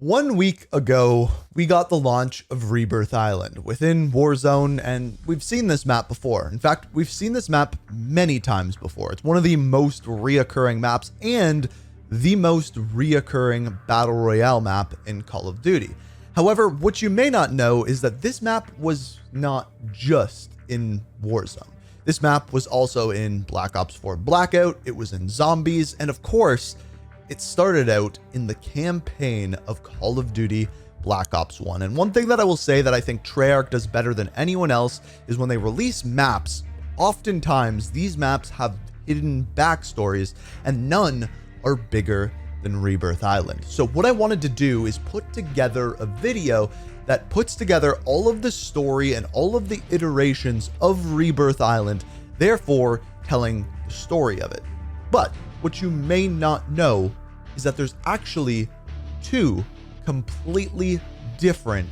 1 week ago, we got the launch of Rebirth Island within Warzone, and we've seen this map before. In fact, we've seen this map many times before. It's one of the most reoccurring maps and the most reoccurring Battle Royale map in Call of Duty. However, what you may not know is that this map was not just in Warzone. This map was also in Black Ops 4 Blackout, it was in Zombies, and of course, it started out in the campaign of Call of Duty Black Ops 1. And one thing that I will say that I think Treyarch does better than anyone else is when they release maps, oftentimes these maps have hidden backstories and none are bigger than Rebirth Island. So what I wanted to do is put together a video that puts together all of the story and all of the iterations of Rebirth Island, therefore telling the story of it. But what you may not know is that there's actually two completely different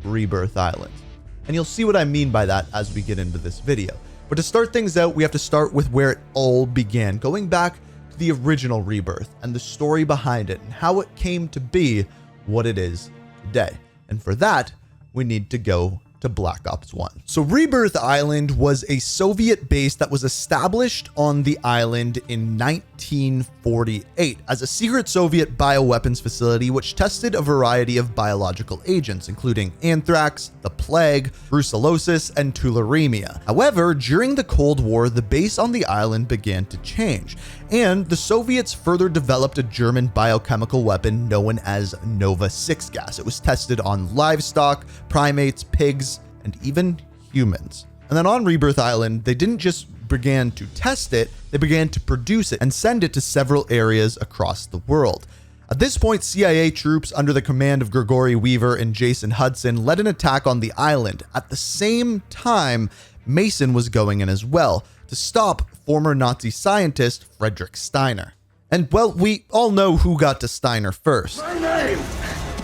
Rebirth Islands. And you'll see what I mean by that as we get into this video. But to start things out, we have to start with where it all began, going back to the original Rebirth and the story behind it and how it came to be what it is today. And for that, we need to go to Black Ops 1. So Rebirth Island was a Soviet base that was established on the island in 1948 as a secret Soviet bioweapons facility which tested a variety of biological agents, including anthrax, the plague, brucellosis, and tularemia. However, during the Cold War, the base on the island began to change, and the Soviets further developed a German biochemical weapon known as Nova 6 gas. It was tested on livestock, primates, pigs, and even humans. And then on Rebirth Island, they didn't just begin to test it, they began to produce it and send it to several areas across the world. At this point, CIA troops under the command of Gregory Weaver and Jason Hudson led an attack on the island. At the same time, Mason was going in as well to stop former Nazi scientist Frederick Steiner. And well, we all know who got to Steiner first. My name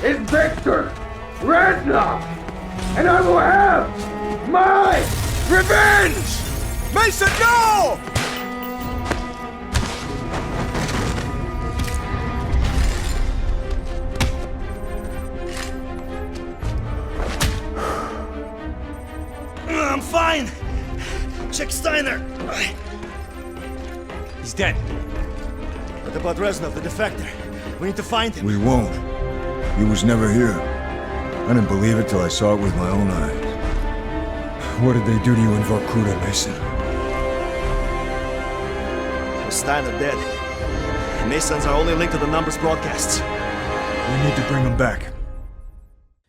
is Victor Redknapp, and I will have my revenge! Mason, no! I'm fine. Check Steiner. He's dead. What about Reznov, the defector? We need to find him. We won't. He was never here. I didn't believe it till I saw it with my own eyes. What did they do to you in Vorkuta, Mason? Steiner dead. Mason's our only link to the numbers broadcasts. We need to bring him back.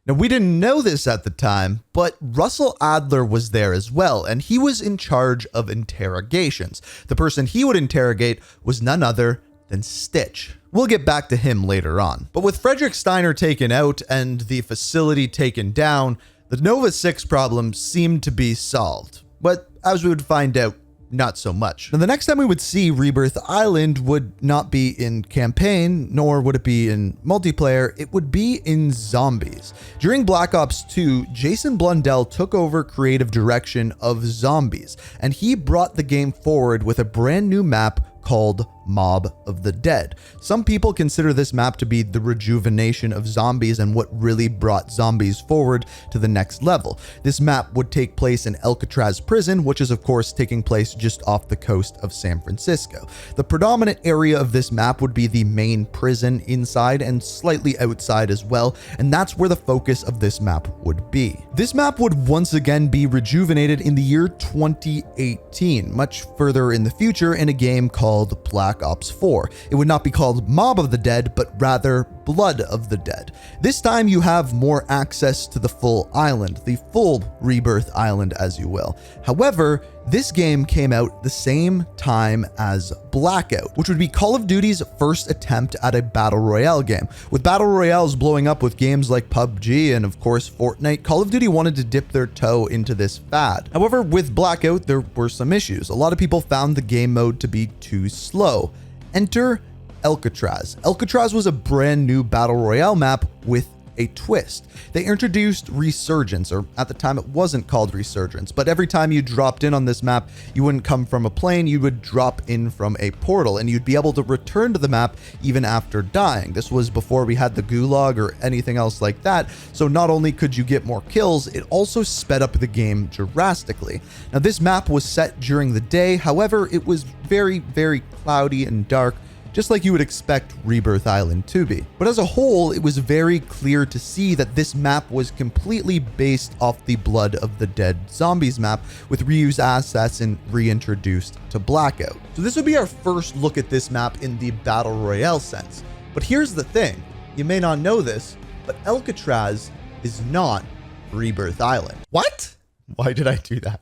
Now, we didn't know this at the time, but Russell Adler was there as well, and he was in charge of interrogations. The person he would interrogate was none other than Stitch. We'll get back to him later on. But with Frederick Steiner taken out and the facility taken down, the Nova 6 problem seemed to be solved. But as we would find out, not so much. Now, the next time we would see Rebirth Island would not be in campaign, nor would it be in multiplayer, it would be in Zombies. During Black Ops 2, Jason Blundell took over creative direction of Zombies, and he brought the game forward with a brand new map called Mob of the Dead. Some people consider this map to be the rejuvenation of Zombies and what really brought Zombies forward to the next level. This map would take place in Alcatraz prison, which is of course taking place just off the coast of San Francisco. The predominant area of this map would be the main prison inside and slightly outside as well, and that's where the focus of this map would be. This map would once again be rejuvenated in the year 2018, much further in the future in a game called Black Ops 4. It would not be called Mob of the Dead, but rather Blood of the Dead. This time you have more access to the full island, the full Rebirth Island as you will. However, this game came out the same time as Blackout, which would be Call of Duty's first attempt at a Battle Royale game. With Battle Royales blowing up with games like PUBG and of course Fortnite, Call of Duty wanted to dip their toe into this fad. However, with Blackout, there were some issues. A lot of people found the game mode to be too slow. Enter Alcatraz. Alcatraz was a brand new Battle Royale map with a twist. They introduced Resurgence, or at the time it wasn't called Resurgence, but every time you dropped in on this map, you wouldn't come from a plane, you would drop in from a portal, and you'd be able to return to the map even after dying. This was before we had the gulag or anything else like that, so not only could you get more kills, it also sped up the game drastically. Now this map was set during the day, however, it was very, very cloudy and dark, just like you would expect Rebirth Island to be. But as a whole, it was very clear to see that this map was completely based off the Blood of the Dead Zombies map, with reused assets and reintroduced to Blackout. So this would be our first look at this map in the Battle Royale sense. But here's the thing, you may not know this, but Alcatraz is not Rebirth Island. What? Why did I do that?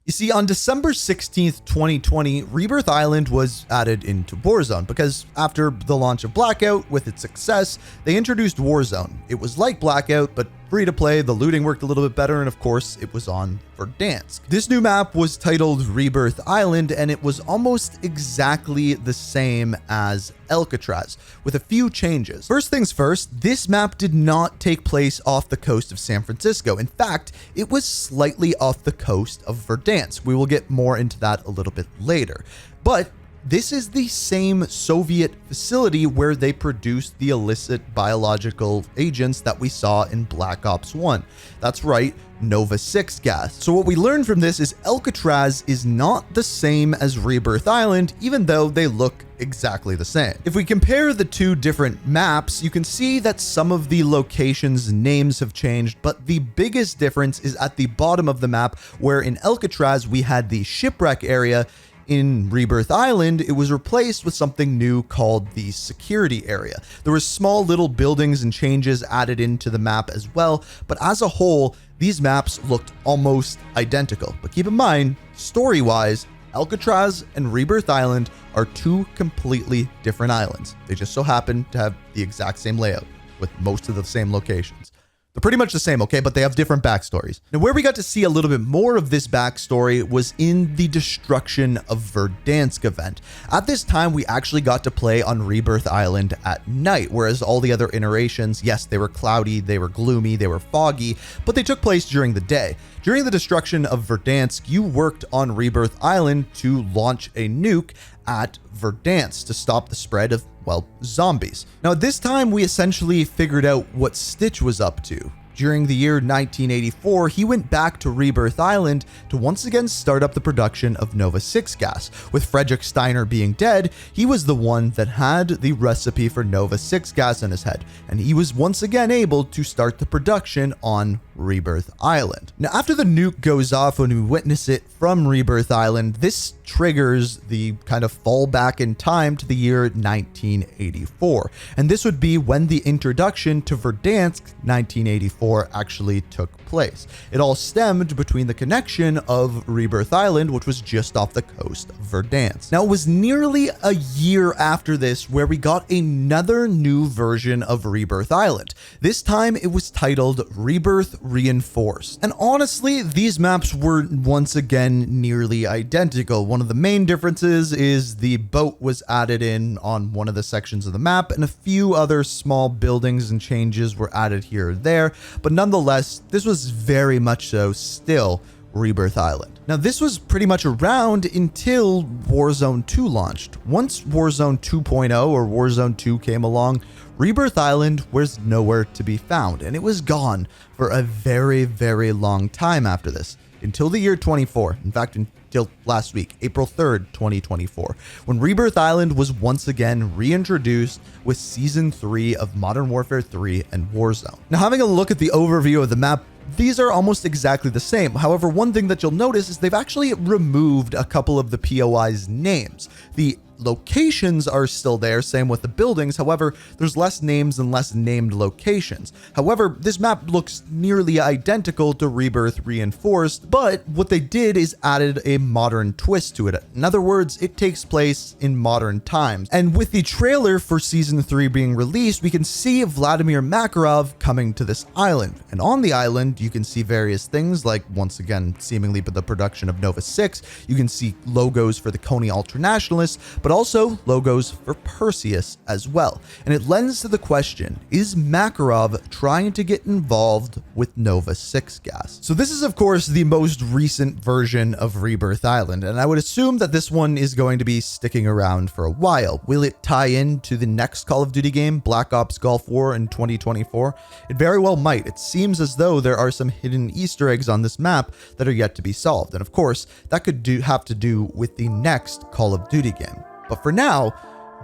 You see, on December 16th, 2020, Rebirth Island was added into Warzone because after the launch of Blackout, with its success, they introduced Warzone. It was like Blackout, but free to play, the looting worked a little bit better, and of course, it was on Verdansk. This new map was titled Rebirth Island, and it was almost exactly the same as Alcatraz, with a few changes. First things first, this map did not take place off the coast of San Francisco. In fact, it was slightly off the coast of Verdansk. We will get more into that a little bit later. But this is the same Soviet facility where they produced the illicit biological agents that we saw in Black Ops 1. That's right, Nova 6 gas. So what we learned from this is Alcatraz is not the same as Rebirth Island, even though they look exactly the same. If we compare the two different maps, you can see that some of the locations' names have changed, but the biggest difference is at the bottom of the map, where in Alcatraz we had the shipwreck area. In Rebirth Island, it was replaced with something new called the security area. There were small little buildings and changes added into the map as well, but as a whole, these maps looked almost identical. But keep in mind, story-wise, Alcatraz and Rebirth Island are two completely different islands. They just so happen to have the exact same layout with most of the same locations. They're pretty much the same, okay, but they have different backstories. Now, where we got to see a little bit more of this backstory was in the Destruction of Verdansk event. At this time, we actually got to play on Rebirth Island at night, whereas all the other iterations, yes, they were cloudy, they were gloomy, they were foggy, but they took place during the day. During the Destruction of Verdansk, you worked on Rebirth Island to launch a nuke at Verdansk to stop the spread of, well, zombies. Now, at this time, we essentially figured out what Stitch was up to. During the year 1984, he went back to Rebirth Island to once again start up the production of Nova 6 gas. With Frederick Steiner being dead, he was the one that had the recipe for Nova 6 gas in his head, and he was once again able to start the production on Rebirth Island. Now, after the nuke goes off when we witness it from Rebirth Island, this triggers the kind of fall back in time to the year 1984. And this would be when the introduction to Verdansk 1984 actually took place. It all stemmed between the connection of Rebirth Island, which was just off the coast of Verdansk. Now, it was nearly a year after this where we got another new version of Rebirth Island. This time it was titled Rebirth Reinforced. And honestly, these maps were once again nearly identical. One of the main differences is the boat was added in on one of the sections of the map, and a few other small buildings and changes were added here or there, but nonetheless, this was very much so still Rebirth Island. Now, this was pretty much around until Warzone 2 launched. Once Warzone 2.0 or Warzone 2 came along, Rebirth Island was nowhere to be found, and it was gone for a very, very long time after this, until the year 24. In fact, until last week, April 3rd, 2024, when Rebirth Island was once again reintroduced with Season 3 of Modern Warfare 3 and Warzone. Now, having a look at the overview of the map, these are almost exactly the same. However, one thing that you'll notice is they've actually removed a couple of the POI's names. The locations are still there, same with the buildings. However, there's less names and less named locations. However, this map looks nearly identical to Rebirth Reinforced, but what they did is added a modern twist to it. In other words, it takes place in modern times. And with the trailer for Season 3 being released, we can see Vladimir Makarov coming to this island. And on the island, and you can see various things like, once again, seemingly the production of Nova 6. You can see logos for the Coney Ultranationalists, but also logos for Perseus as well. And it lends to the question, is Makarov trying to get involved with Nova 6 gas? So this is, of course, the most recent version of Rebirth Island, and I would assume that this one is going to be sticking around for a while. Will it tie in to the next Call of Duty game, Black Ops Gulf War in 2024? It very well might. It seems as though there are some hidden Easter eggs on this map that are yet to be solved, and of course, that could have to do with the next Call of Duty game. But for now,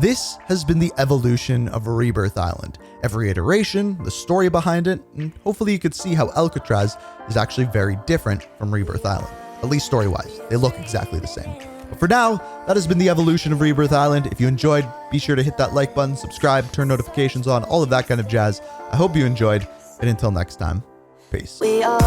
this has been the evolution of Rebirth Island. Every iteration, the story behind it, and hopefully you could see how Alcatraz is actually very different from Rebirth Island. At least story-wise, they look exactly the same. But for now, that has been the evolution of Rebirth Island. If you enjoyed, be sure to hit that like button, subscribe, turn notifications on, all of that kind of jazz. I hope you enjoyed, and until next time, peace. We are